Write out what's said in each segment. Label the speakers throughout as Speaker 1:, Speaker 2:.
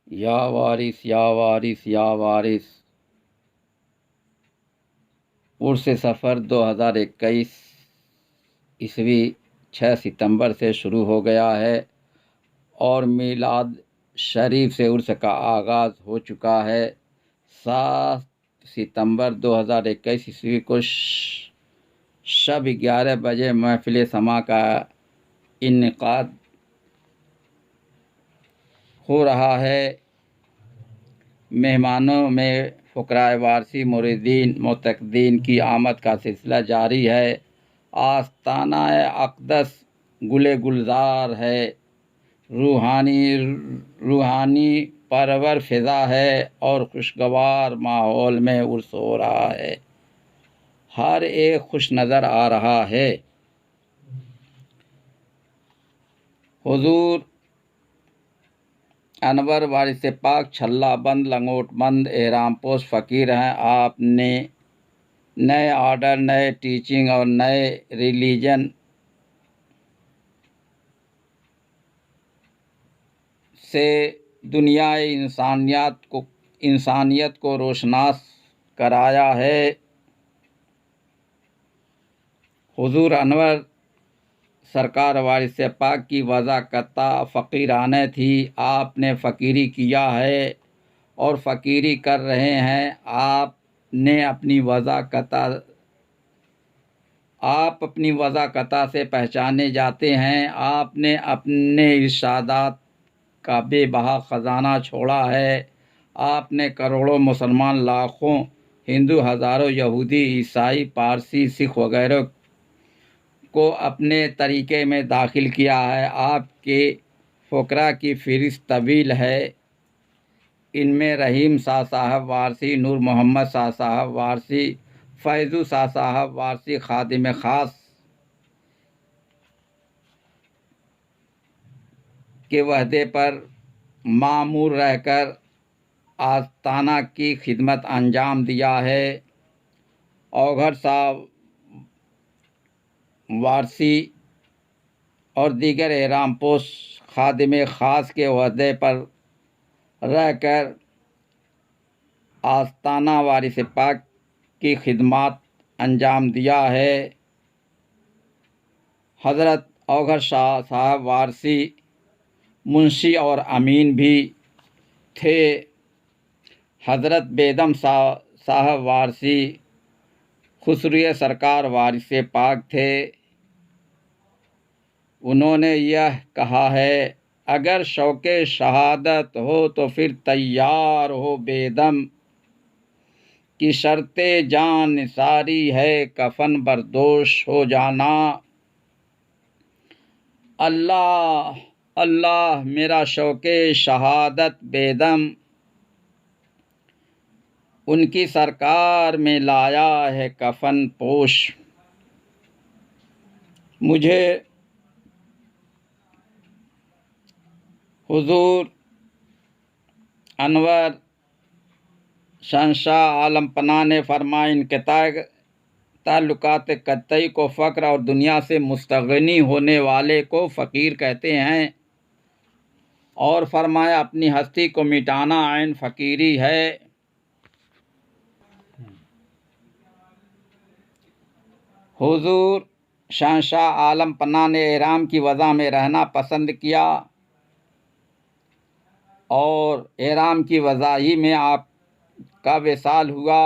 Speaker 1: या वारिस या वारिस या वारिस। उर्स सफ़र 2021 ईस्वी 6 सितंबर से शुरू हो गया है और मिलाद शरीफ से उर्स का आगाज़ हो चुका है। 7 सितंबर 2021 ईस्वी को शब 11 बजे महफिल समा का इन्इकाद हो रहा है। मेहमानों में फ़ुक़राए वारसी मुरीदीन मुतक़द्दीन की आमद का सिलसिला जारी है। आस्ताना अक़दस गुले गुलजार है, रूहानी परवर फ़िज़ा है और खुशगवार माहौल में उर्स हो रहा है। हर एक खुश नज़र आ रहा है। हुज़ूर अनवर वारिस पाक छल्ला बंद लंगोट बंद एहराम पोश फ़कीर हैं। आपने नए ऑर्डर, नए टीचिंग और नए रिलीजन से दुनियाए इंसानियत को रोशनास कराया है। हुज़ूर अनवर सरकार वारिस पाक की वज़ाकता फ़कीराने थी। आपने फ़कीरी किया है और फ़कीरी कर रहे हैं। आप अपनी वज़ाकता से पहचाने जाते हैं। आपने अपने इरशादात का बेबहा ख़जाना छोड़ा है। आपने करोड़ों मुसलमान, लाखों हिंदू, हज़ारों यहूदी, ईसाई, पारसी, सिख वगैरह को अपने तरीक़े में दाखिल किया है। आपके फ़ुक़रा की फ़हरिस्त तवील है। इनमें रहीम शाह साहब वारसी, नूर मोहम्मद शाह साहब वारसी, फैज़ू शाह साहब वारसी खादिम ख़ास के वहदे पर मामूर रहकर आस्ताना की खिदमत अंजाम दिया है। औघड़ साहब वारसी और दीगर एहराम पोश खादिम ख़ास के वहदे पर रहकर आस्ताना वारिस पाक की खिदमत अंजाम दिया है। हज़रत औघड़ शाह साहब वारसी मुंशी और अमीन भी थे। हज़रत बेदम साहब वारसी खुसरिया सरकार वारिस पाक थे। उन्होंने यह कहा है, अगर शौक़े शहादत हो तो फिर तैयार हो बेदम की शर्ते जान निसारी है, कफन बरदोश हो जाना। अल्लाह अल्लाह मेरा शौक़े शहादत बेदम उनकी सरकार में लाया है कफन पोश। मुझे हुज़ूर अनवर शहंशाह आलम पनाह ने फरमाया, इनके ताल्लुकात कतई को फ़क्र और दुनिया से मुस्तग़नी होने वाले को फ़कीर कहते हैं। और फरमाया, अपनी हस्ती को मिटाना ऐन फ़कीरी है। हुज़ूर शहंशाह आलम पनाह ने एहराम की वज़ा में रहना पसंद किया और एहराम की वज़ाही में आपका विसाल हुआ।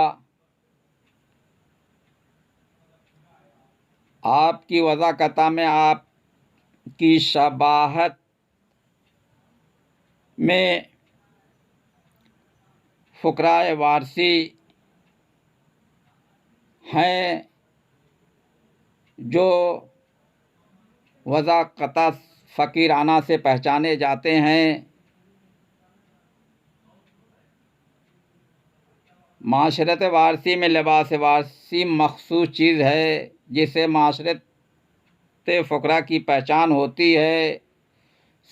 Speaker 1: आपकी वज़ाकता में आपकी शबाहत में फ़ुक़राए वारसी हैं जो वज़ाकता फ़कीराना से पहचाने जाते हैं। माशरत वारसी में लिबास वारसी मख़सूस चीज़ है जिसे माशरत फ़ुक़रा की पहचान होती है।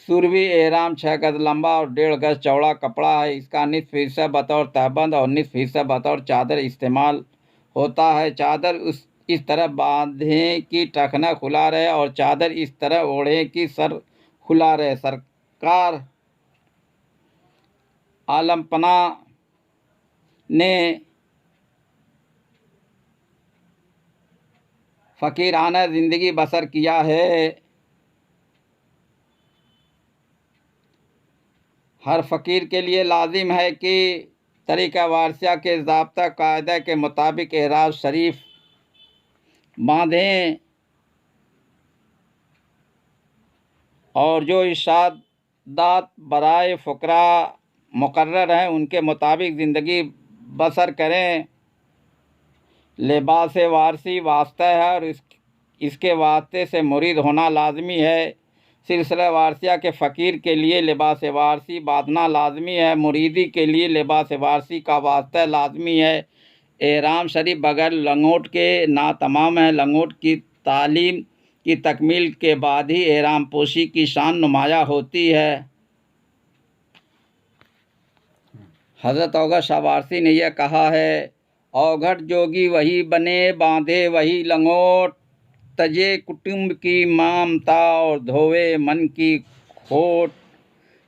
Speaker 1: सुरवी एहराम 6 गज़ लंबा और 1.5 गज़ चौड़ा कपड़ा है। इसका निस्फ़ हिस्सा बतौर तहबंद और निस्फ़ हिस्सा बतौर चादर इस्तेमाल होता है। चादर इस तरह बांधें कि टखना खुला रहे और चादर इस तरह ओढ़ें कि सर खुला रहे। सरकार आलमपना ने फ़कीराना ज़िंदगी बसर किया है। हर फ़कीर के लिए लाजिम है कि तरीक़ा वारसिया के ज़ाब्ता कायदे के मुताबिक एहराम शरीफ बांधें और जो इरशादात बराए फ़ुक़रा मुकर्रर हैं उनके मुताबिक ज़िंदगी बसर करें। लिबास वारसी वास्ता है और इसके वास्ते से मुरीद होना लाजमी है। सिलसिला वारसिया के फ़कीर के लिए लिबास वारसी बांधना लाजमी है। मुरीदी के लिए लिबास वारसी का वास्ता लाजमी है। एहराम शरीफ बगैर लंगोट के नातमाम है। लंगोट की तालीम की तकमील के बाद ही एहराम पोशी की शान नुमाया होती है। हज़रत औगत शाह वारसी ने यह कहा है, औघट जोगी वही बने बांधे वही लंगोट, तजे कुटुंब की ममता और धोवे मन की खोट,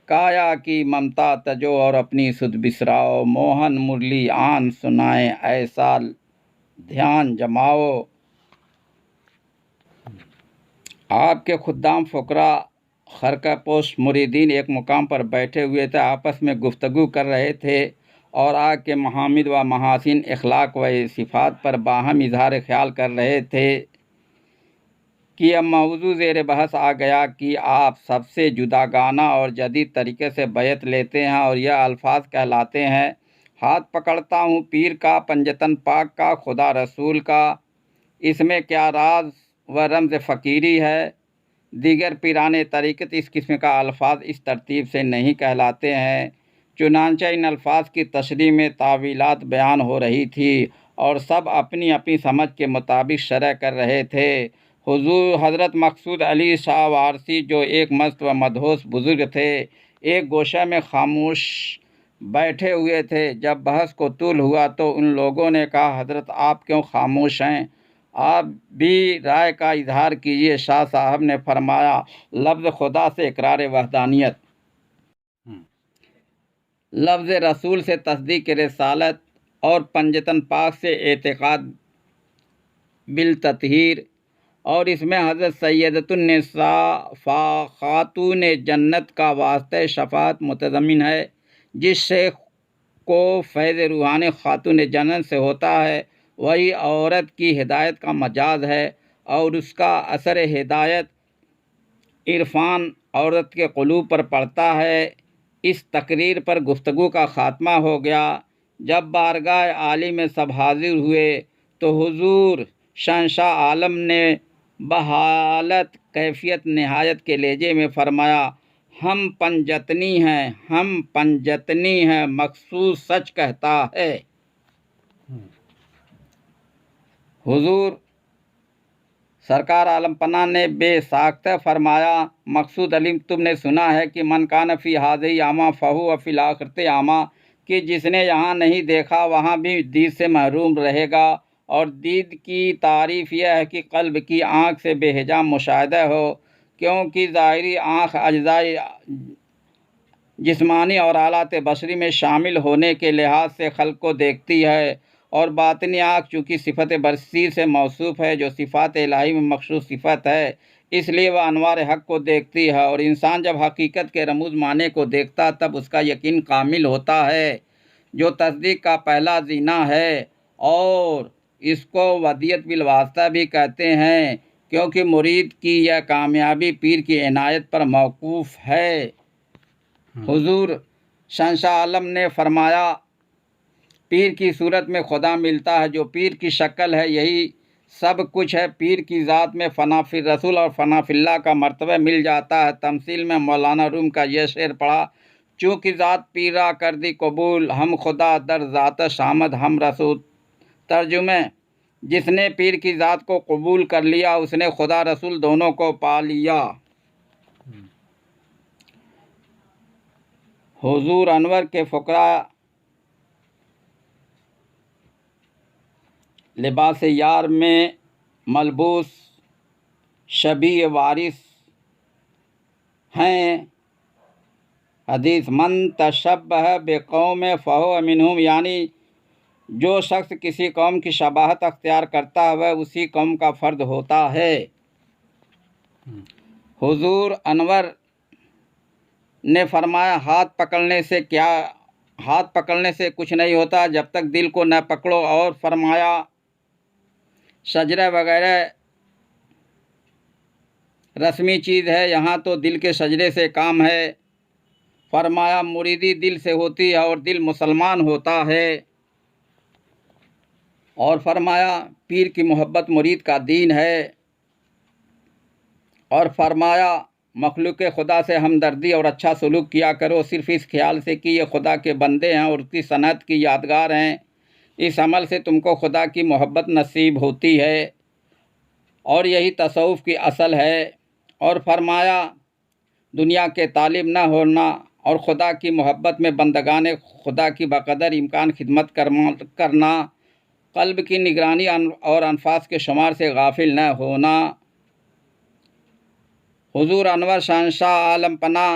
Speaker 1: काया की ममता तजो और अपनी सुध बिसराओ, मोहन मुरली आन सुनाए ऐसा ध्यान जमाओ। आपके खुद्दाम फ़ुक़रा खरका पोश मुरीदीन एक मुकाम पर बैठे हुए थे, आपस में गुफ्तगू कर रहे थे और आग के महामिद व महासिन अखलाक व सिफ़ात पर बाहम इजहार ख्याल कर रहे थे कि अब मौजू ज़ेर बहस आ गया कि आप सबसे जुदागाना और जदीद तरीके से बैत लेते हैं और यह अल्फाज कहलाते हैं, हाथ पकड़ता हूँ पीर का, पंजतन पाक का, खुदा रसूल का, इसमें क्या राज व रमज़ फ़कीरी है। दीगर पीराने तरीक़त इस किस्म का अल्फाज इस तरतीब से नहीं कहलाते हैं। चुनांचे इन अल्फाज की तशरीह में तावीलात बयान हो रही थी और सब अपनी अपनी समझ के मुताबिक शरह कर रहे थे। हुज़ूर हज़रत मक़सूद अली शाह वारसी जो एक मस्त व मदहोश बुज़ुर्ग थे, एक गोशा में खामोश बैठे हुए थे। जब बहस को तूल हुआ तो उन लोगों ने कहा, हज़रत आप क्यों खामोश हैं, आप भी राय का इजहार कीजिए। शाह साहब ने फरमाया, लफ्ज़ खुदा से इकरार वहदानियत, लफ्ज़ रसूल से तस्दीक रिसालत और पंजतन पाक से एतिक़ाद बिल तत्हीर, और इसमें हज़रत सैयदतुन्निसा खातून जन्नत का वास्ते शफ़ाअत मुतज़म्मिन है। जिस शेख को फैज़ रूहानी खातून जन्नत से होता है वही औरत की हिदायत का मजाज है और उसका असर हिदायत इरफान औरत के क़ुलूब पर पड़ता है। इस तकरीर पर गुफ्तगू का ख़ात्मा हो गया। जब बारगाह आली में सब हाजिर हुए तो हुजूर शहंशाह आलम ने बहालत कैफियत नहायत के लहजे में फरमाया, हम पंजतनी हैं, हम पंजतनी हैं, मक़सूद सच कहता है। हुजूर सरकार आलमपना ने बेसाख्ता फरमाया, मक़सूद अली तुमने सुना है कि मन कान फ़ी हाज़िही आमा फ़हु फ़िल आखिरति आमा, कि जिसने यहाँ नहीं देखा वहाँ भी दीद से महरूम रहेगा। और दीद की तारीफ़ यह है कि क़ल्ब की आँख से बेहिजाब मुशाहिदा हो, क्योंकि ज़ाहिरी आँख अज्ज़ाए जिस्मानी और आलात बशरी में शामिल होने के लिहाज से खल्क़ को देखती है, और बातिनी आँख चूँकि सिफ़त बसीर से मौसूफ़ है जो सिफ़ात इलाही में मख़सूस सिफ़त है, इसलिए वह अनवार हक़ को देखती है। और इंसान जब हकीकत के रमूज़ माने को देखता तब उसका यकीन कामिल होता है, जो तस्दीक का पहला ज़ीना है। और इसको वदियत बिल वास्ता भी कहते हैं, क्योंकि मुरीद की यह कामयाबी पीर की इनायत पर मौकूफ़ है। हुजूर शहंशाह आलम ने फरमाया, पीर की सूरत में खुदा मिलता है, जो पीर की शक्ल है यही सब कुछ है। पीर की ज़ात में फ़ना फिर रसूल और फ़ना फिल्लाह का मर्तबा मिल जाता है। तमसील में मौलाना रूम का यह शेर पढ़ा, चूँकि ज़ात पीरा कर दी कबूल, हम खुदा दर ज़ात शामद हम रसूल। तर्जुमे, जिसने पीर की ज़ात को कबूल कर लिया उसने खुदा रसूल दोनों को पा लिया। हुजूर अनवर के फ़ुक़रा लिबास यार में मलबूस शबी वारिस हैं। हदीस मन तशब्बह बिकौम फ़हुव मिनहुम, यानी जो शख्स किसी कौम की शबाहत अख्तियार करता है वह उसी कौम का फ़र्द होता है। हुजूर अनवर ने फरमाया, हाथ पकड़ने से कुछ नहीं होता जब तक दिल को न पकड़ो। और फरमाया, सजरा वगैरह रस्मी चीज़ है, यहाँ तो दिल के सजरे से काम है। फरमाया, मुरीदी दिल से होती है और दिल मुसलमान होता है। और फरमाया, पीर की मोहब्बत मुरीद का दीन है। और फरमाया, मखलूक खुदा से हमदर्दी और अच्छा सलूक किया करो, सिर्फ़ इस ख्याल से कि ये खुदा के बंदे हैं और उसकी सनत की यादगार हैं। इस अमल से तुमको खुदा की मोहब्बत नसीब होती है और यही तसव्वुफ़ की असल है। और फरमाया, दुनिया के तालिब न होना और खुदा की मोहब्बत में बंदगाने खुदा की बक़दर इम्कान खिदमत करना, क़ल्ब की निगरानी और अनफास के शुमार से गाफिल न होना। हुजूर अनवर शहंशाह आलम पना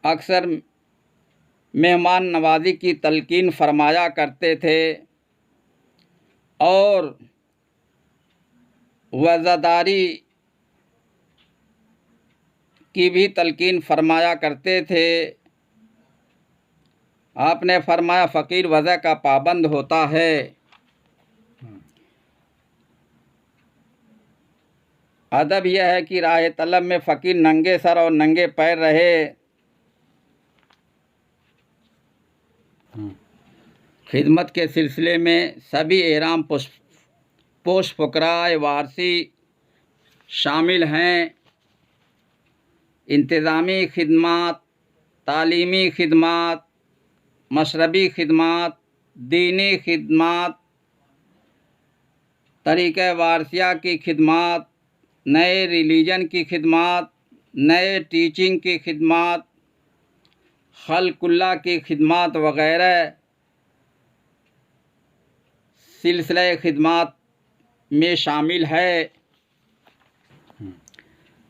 Speaker 1: अक्सर मेहमान नवाजी की तलकीन फरमाया करते थे और वज़ादारी की भी तलकीन फरमाया करते थे। आपने फरमाया, फ़कीर वज़ा का पाबंद होता है। अदब यह है कि राह तलब में फ़कीर नंगे सर और नंगे पैर रहे। खिदमत के सिलसिले में सभी एहराम पोश फ़ुक़राए वारसी शामिल हैं। इंतज़ामी खिदमत, तालीमी खिदमत, मशरबी खिदमत, दीनी खिदमत, तरीक़े वारसिया की खिदमत, नए रिलीजन की खिदमत, नए टीचिंग की खिदमत, खल्कुल्लाह की खिदमत वग़ैरह सिलसिले खिदमत में शामिल है।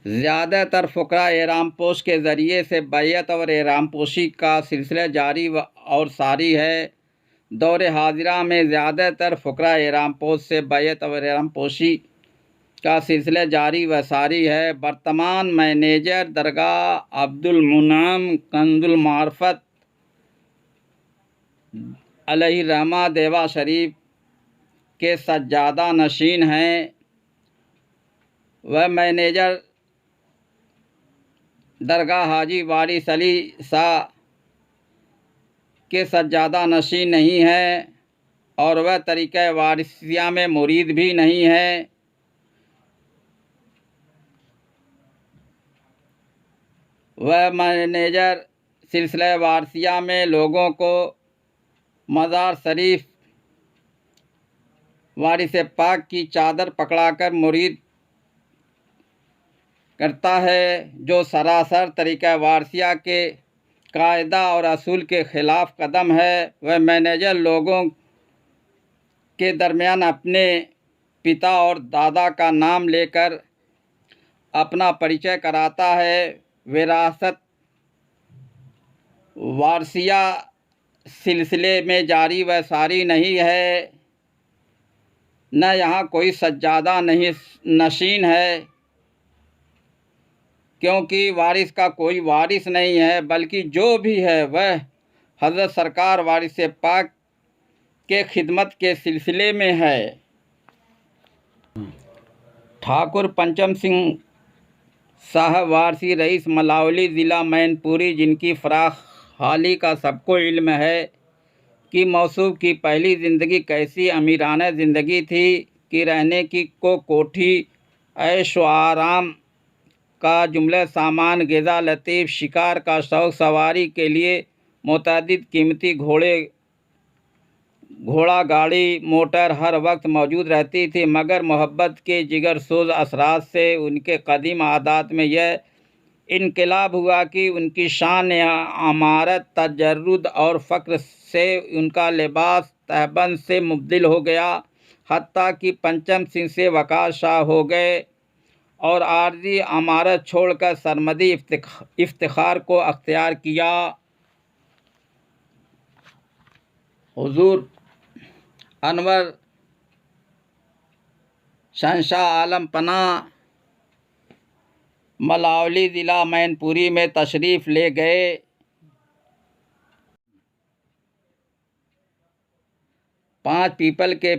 Speaker 1: ज़्यादातर फ़ुक़रा एहराम पोश के ज़रिए से बैयत और एहराम पोशी का सिलसिला जारी और सारी है। दौर हाजिरा में ज़्यादातर फ़ुक़रा एहराम पोश से बैयत और एहराम पोशी का सिलसिला जारी व सारी है। वर्तमान मैनेजर दरगाह अब्दुल मुनाम कंजुल मार्फत अलैहिर्रहमा देवा शरीफ के सज्जादा नशीन हैं। वह मैनेजर दरगाह हाजी वारिस अली शाह के सज्जादा नशीन नहीं है और वह तरीक़ा वारिसिया में मुरीद भी नहीं है। वह मैनेजर सिलसिला वारसिया में लोगों को मज़ार शरीफ वारिस पाक की चादर पकड़ाकर मुरीद करता है, जो सरासर तरीक़ा वारसिया के कायदा और असूल के ख़िलाफ़ कदम है। वह मैनेजर लोगों के दरमियान अपने पिता और दादा का नाम लेकर अपना परिचय कराता है। विरासत वारसिया सिलसिले में जारी व सारी नहीं है, न यहाँ कोई सज्जादा नहीं नशीन है, क्योंकि वारिस का कोई वारिस नहीं है, बल्कि जो भी है वह हज़रत सरकार वारिस पाक के खिदमत के सिलसिले में है। ठाकुर पंचम सिंह साहब वारसी रईस मलावली ज़िला मैनपुरी, जिनकी फ़राख हाली का सबको इल्म है कि मौसूफ़ की पहली ज़िंदगी कैसी अमीराना ज़िंदगी थी कि रहने की कोठी, ऐश व आराम का जुमला सामान, ग़िज़ा लतीफ़, शिकार का शौक़, सवारी के लिए मुतअद्दिद कीमती घोड़ा गाड़ी मोटर हर वक्त मौजूद रहती थी। मगर मोहब्बत के जिगरसोज़ असरात से उनके कदीम आदात में यह इनकलाब हुआ कि उनकी शान अमारत तजर्रुद और फ़क्र से उनका लिबास तहबंद से मुब्दिल हो गया, हत्ता कि पंचम सिंह से वक़ार शाह हो गए और आर्जी अमारत छोड़कर सरमदी इफ्तिखार को अख्तियार किया। हुजूर अनवर शहंशाह आलम पनाह मलावली ज़िला मैनपुरी में तशरीफ़ ले गए। 5 पीपल के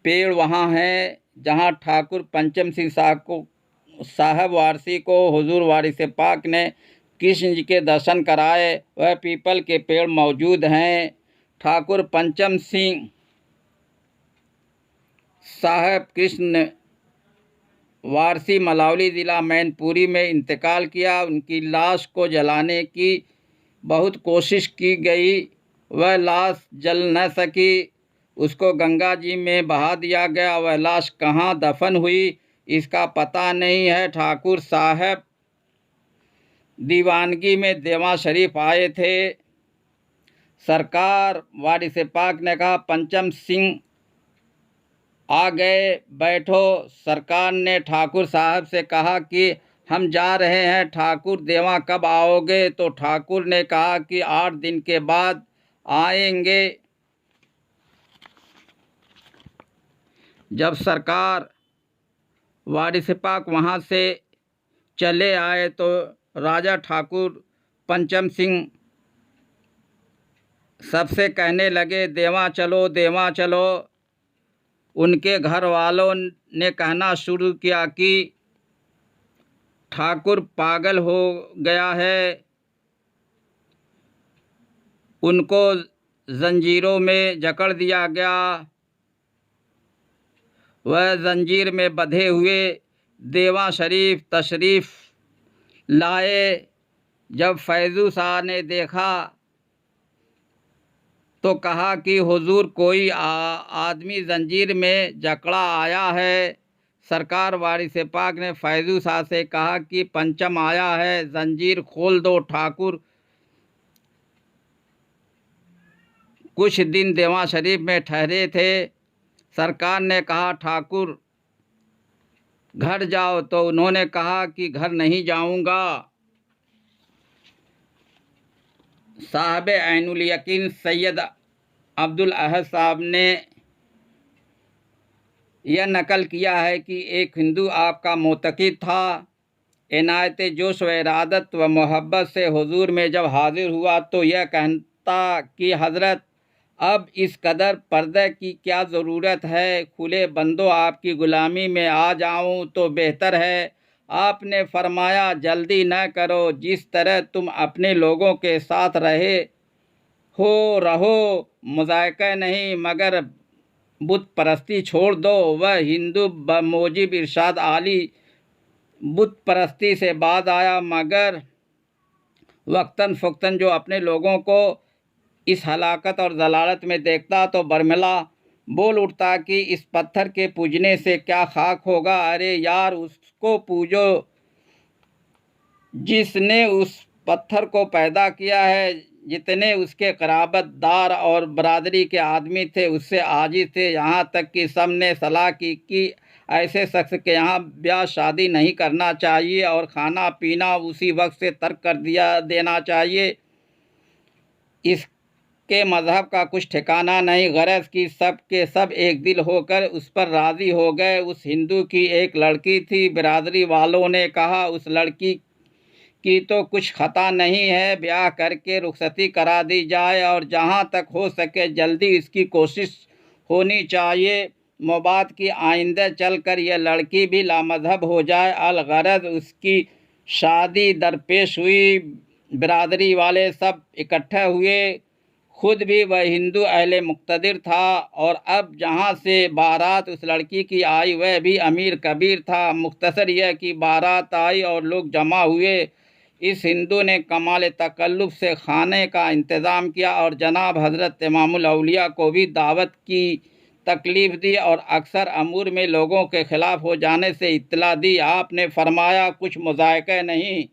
Speaker 1: पेड़ वहाँ हैं जहाँ ठाकुर पंचम सिंह साहब वारसी को हुजूर वारिस पाक ने कृष्ण जी के दर्शन कराए। वह पीपल के पेड़ मौजूद हैं। ठाकुर पंचम सिंह साहब कृष्ण वारसी मलावली ज़िला मैनपुरी में इंतकाल किया। उनकी लाश को जलाने की बहुत कोशिश की गई, वह लाश जल न सकी। उसको गंगा जी में बहा दिया गया। वह लाश कहाँ दफन हुई इसका पता नहीं है। ठाकुर साहब दीवानगी में देवा शरीफ आए थे। सरकार वारिस पाक ने कहा, पंचम सिंह आ गए, बैठो। सरकार ने ठाकुर साहब से कहा कि हम जा रहे हैं, ठाकुर देवा कब आओगे? तो ठाकुर ने कहा कि 8 दिन के बाद आएंगे। जब सरकार वारिस पाक वहाँ से चले आए तो राजा ठाकुर पंचम सिंह सबसे कहने लगे, देवा चलो, देवा चलो। उनके घर वालों ने कहना शुरू किया कि ठाकुर पागल हो गया है। उनको जंजीरों में जकड़ दिया गया। वह जंजीर में बंधे हुए देवा शरीफ तशरीफ़ लाए। जब फैज़ू शाह ने देखा तो कहा कि हुजूर कोई आदमी जंजीर में जकड़ा आया है। सरकार वारिस पाक ने फैज़ू शाह से कहा कि पंचम आया है, जंजीर खोल दो। ठाकुर कुछ दिन देवा शरीफ में ठहरे थे। सरकार ने कहा, ठाकुर घर जाओ, तो उन्होंने कहा कि घर नहीं जाऊंगा। साहब ऐनुल यकीन सैयद अब्दुल अहद साहब ने यह नकल किया है कि एक हिंदू आपका मोतक़िद था। इनायत जोश व इरादत व मोहब्बत से हुजूर में जब हाजिर हुआ तो यह कहता कि हज़रत, अब इस कदर पर्दे की क्या ज़रूरत है? खुले बंदो, आपकी ग़ुलामी में आ जाऊं तो बेहतर है। आपने फरमाया, जल्दी न करो, जिस तरह तुम अपने लोगों के साथ रहो, मुज़ायक़ा नहीं, मगर बुत परस्ती छोड़ दो। वह हिंदू बमोजिब इरशाद आली बुत परस्ती से बाज आया, मगर वक्तन फ़ुक्तन जो अपने लोगों को इस हलाकत और जलालत में देखता तो बरमिला बोल उठता कि इस पत्थर के पूजने से क्या खाक होगा। अरे यार, उसको पूजो जिसने उस पत्थर को पैदा किया है। जितने उसके क़राबतदार और बरादरी के आदमी थे उससे आजिज़ थे। यहाँ तक कि सब ने सलाह की कि ऐसे शख्स के यहाँ ब्याह शादी नहीं करना चाहिए और खाना पीना उसी वक्त से तर्क कर देना चाहिए। इसके मज़हब का कुछ ठिकाना नहीं। गरज की सब के सब एक दिल होकर उस पर राज़ी हो गए। उस हिंदू की एक लड़की थी। बिरादरी वालों ने कहा, उस लड़की की तो कुछ खता नहीं है, ब्याह करके रुखसती करा दी जाए और जहाँ तक हो सके जल्दी इसकी कोशिश होनी चाहिए। मुबाद की आइंदे चलकर यह लड़की भी लामज़हब हो जाए। अलगरज उसकी शादी दरपेश हुई। बिरादरी वाले सब इकट्ठे हुए। खुद भी वह हिंदू अहले मुक़्तदिर था और अब जहाँ से बारात उस लड़की की आई वह भी अमीर कबीर था। मुख्तसर यह कि बारात आई और लोग जमा हुए। इस हिंदू ने कमाल तकल्लुफ़ से खाने का इंतज़ाम किया और जनाब हज़रत इमामुल औलिया को भी दावत की तकलीफ़ दी और अक्सर अमूर में लोगों के ख़िलाफ़ हो जाने से इत्तला दी। आपने फरमाया, कुछ मुज़ायक़ा नहीं,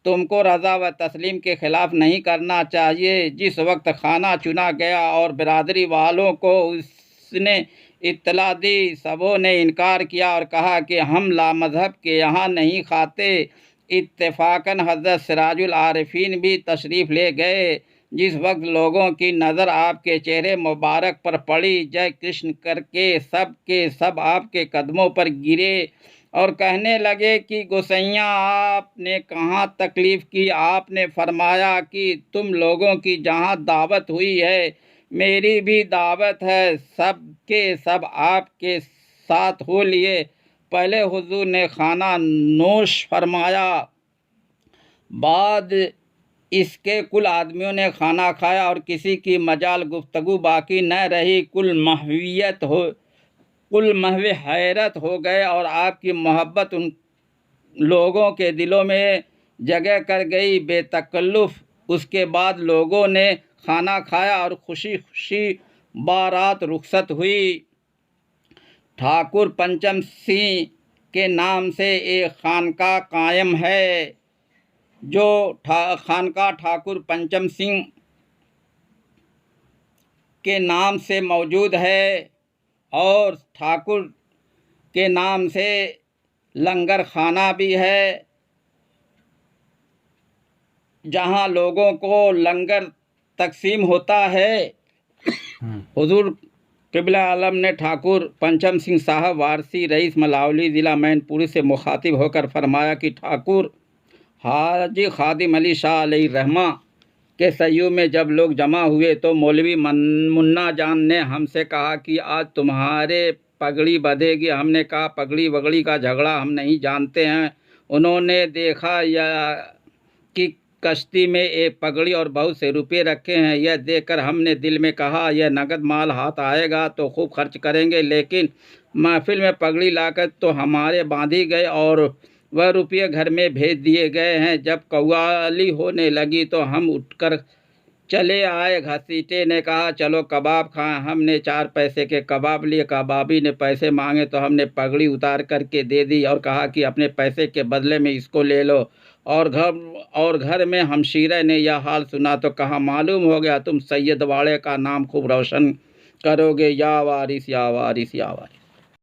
Speaker 1: तुमको रज़ा व तस्लीम के ख़िलाफ़ नहीं करना चाहिए। जिस वक्त खाना चुना गया और बिरादरी वालों को उसने इत्तला दी। सबों ने इनकार किया और कहा कि हम लामज़हब के यहाँ नहीं खाते। इत्तेफाकन हज़रत सिराजुल आरिफीन भी तशरीफ़ ले गए। जिस वक्त लोगों की नज़र आपके चेहरे मुबारक पर पड़ी, जय कृष्ण करके सब के सब आपके कदमों पर गिरे और कहने लगे कि गोसैया, आपने कहाँ तकलीफ़ की। आपने फरमाया कि तुम लोगों की जहाँ दावत हुई है, मेरी भी दावत है। सब के सब आपके साथ हो लिए। पहले हुजूर ने खाना नोश फरमाया, बाद इसके कुल आदमियों ने खाना खाया और किसी की मजाल गुफ्तगू बाकी न रही। कुल महवे हैरत हो गए और आपकी मोहब्बत उन लोगों के दिलों में जगह कर गई बेतकल्लुफ़। उसके बाद लोगों ने खाना खाया और खुशी खुशी बारात रुखसत हुई। ठाकुर पंचम सिंह के नाम से एक खानका कायम है, जो खानका ठाकुर पंचम सिंह के नाम से मौजूद है, और ठाकुर के नाम से लंगर खाना भी है, जहां लोगों को लंगर तकसीम होता है। हुजूर क़िबला आलम ने ठाकुर पंचम सिंह साहब वारसी रईस मलावली ज़िला मैनपुरी से मुखातिब होकर फरमाया कि ठाकुर हाजी खादिम अली शाह अलैहि रहमा के सय्यू में जब लोग जमा हुए तो मौलवी मुन्ना जान ने हमसे कहा कि आज तुम्हारे पगड़ी बंधेगी। हमने कहा पगड़ी वगड़ी का झगड़ा हम नहीं जानते हैं। उन्होंने देखा कि कश्ती में एक पगड़ी और बहुत से रुपये रखे हैं। यह देखकर हमने दिल में कहा यह नगद माल हाथ आएगा तो खूब खर्च करेंगे, लेकिन महफिल में पगड़ी लाकर तो हमारे बांधी गए और वह रुपये घर में भेज दिए गए हैं। जब कव्वाली होने लगी तो हम उठकर चले आए। घसीटे ने कहा चलो कबाब खाएं। हमने 4 पैसे के कबाब लिए। कबाबी ने पैसे मांगे तो हमने पगड़ी उतार करके दे दी और कहा कि अपने पैसे के बदले में इसको ले लो। और घर में हमशीरे ने यह हाल सुना तो कहा मालूम हो गया तुम सैयद वाड़े का नाम खूब रोशन करोगे। या वारिस या वारिस या वारिस।